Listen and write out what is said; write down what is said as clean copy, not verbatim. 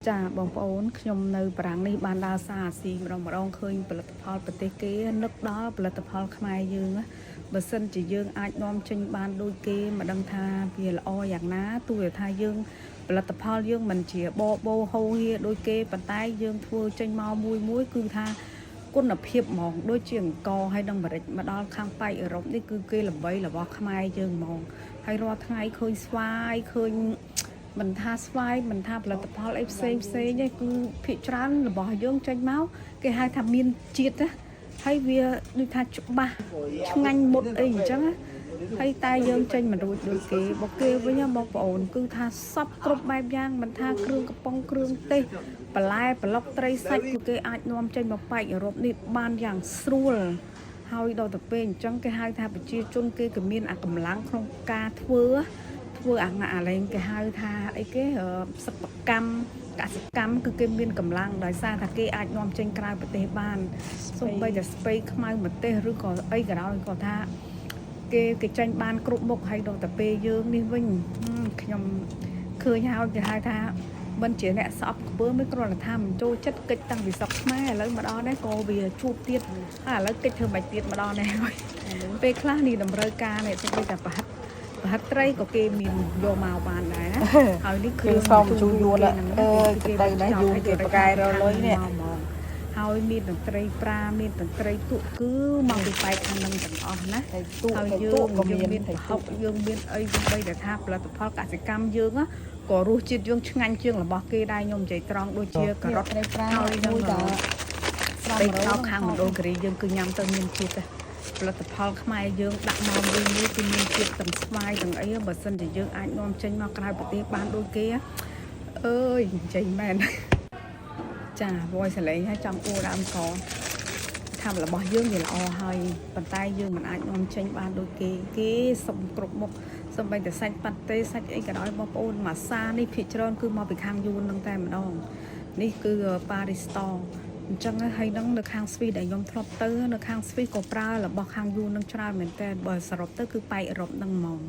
ចាបងប្អូនខ្ញុំនៅបារាំងនេះបានដើរសារអាស៊ីម្ដងឃើញផលិតផលប្រទេសគេនឹកដល់ផលិតផលខ្មែរយើងបើសិនជាយើងអាចនាំចេញបានដូចគេមិនដឹងថាវាល្អយ៉ាងណាទោះថាយើងផលិតផលយើងមិនជាបោហូហៀដូចគេប៉ុន្តែយើងធ្វើចេញមកមួយគឺថាគុណភាពហ្មងដូចជាអង្គហើយនឹងម្រេចមកដល់ខាងប៉ែកអឺរ៉ុបនេះគឺគេល្បីរបស់ខ្មែរយើងហ្មងហើយរាល់ថ្ងៃឃើញស្វាយឃើញមិនថាស្វាយមិនថាផលិតផលអីផ្សេងទេគឺភាគច្រើនរបស់យើងចេញមកគេហៅថាមានជាតិណាហើយវាដូចថាច្បាស់ឆ្ងាញ់មុតអីអញ្ចឹងហើយតែយើងចេញមិនរួចដូចគេបើគេវិញបងប្អូនគឺថាសពគ្រប់បែបយ៉ាងមិនថាគ្រឿងកំប៉ុងគ្រឿងទេសបន្លែប្លុកត្រីសាច់គឺគេអាចនាំចេញមកប៉ែកអឺរ៉ុបនេះបានយ៉ាងស្រួលហើយដល់ទៅពេលអញ្ចឹងគេហៅថាប្រជាជនគេក៏មានអាកម្លាំងក្នុងការធ្វើអាឡែងគេហៅថាអីគេសិប្បកម្មកសិកម្មគឺគេមានកម្លាំងដោយសារថាគេអាចនាំចេញក្រៅប្រទេសបានសូម្បីតែស្ពៃខ្មៅម្ទេសឬក៏អីក៏ដោយក៏ថាគេចាញ់បានគ្រប់មុខហើយដល់ទៅពេលយើងនេះវិញខ្ញុំឃើញហើយគេហៅថាមិនជាអ្នកស្អប់ខ្ពើមិនគ្រាន់តែថាមិនចូលចិត្តកិច្ចតាំងពីសក់ខ្មែរឥឡូវមកដល់នេះក៏វាជួបទៀតហើយឥឡូវកិច្ចធ្វើមិនទៀតម្ដងនេះហើយពេលខ្លះនេះតម្រូវការនេះទៅតែប្រហិតត្រីក៏គេមានយកមកបានដែរណាហើយនេះគឺសមជូរយួនគេទៅណាយួនគេប្រកែរលុយនេះហើយមានតន្ត្រីប្រាមានតន្ត្រីទូកគឺមកពីប៉ែកខាងនឹងទាំងអស់ណាហើយយើងក៏មានប្រហុកយើងមានអីបីតែថាផលិតផលកសិកម្មយើងក៏រសជាតិយើងឆ្ងាញ់ជាងរបស់គេដែរខ្ញុំនិយាយត្រង់ដូចជាការ៉ុតត្រីប្រាហើយមួយតែស្រស់រោខាងមណ្ឌលគិរីយើងគឺញ៉ាំទៅមានជាតិផលិតផលខ្មែរយើងដាក់មកវិញនេះគឺមានជាតិទាំងស្វាយទាំងអីបើសិនជាយើងអាចនាំចេញមកក្រៅប្រទេសបានដូចគេអើយនិយាយមែនចាវ៉យសលេងហើយចង់អួរដើមកថារបស់យើងវាល្អហើយប៉ុន្តែយើងមិនអាចនាំចេញបានដូចគេសុំគ្រប់មុខសូម្បីតែសាច់ប៉ាតេសាច់អីក៏ដោយបងប្អូនម៉ាសានេះភាគច្រើនគឺមកពីខាងយួននឹងតែម្ដងនេះគឺប៉ារីស្តអញ្ចឹងហើយនឹងនៅខាងស្វីសដែលខ្ញុំធ្លាប់ទៅនៅខាងស្វីសក៏ប្រើរបស់ខាងយួននឹងច្រើនមែនតើបើសរុបទៅគឺប៉ែកអឺរ៉ុបនឹងហ្មង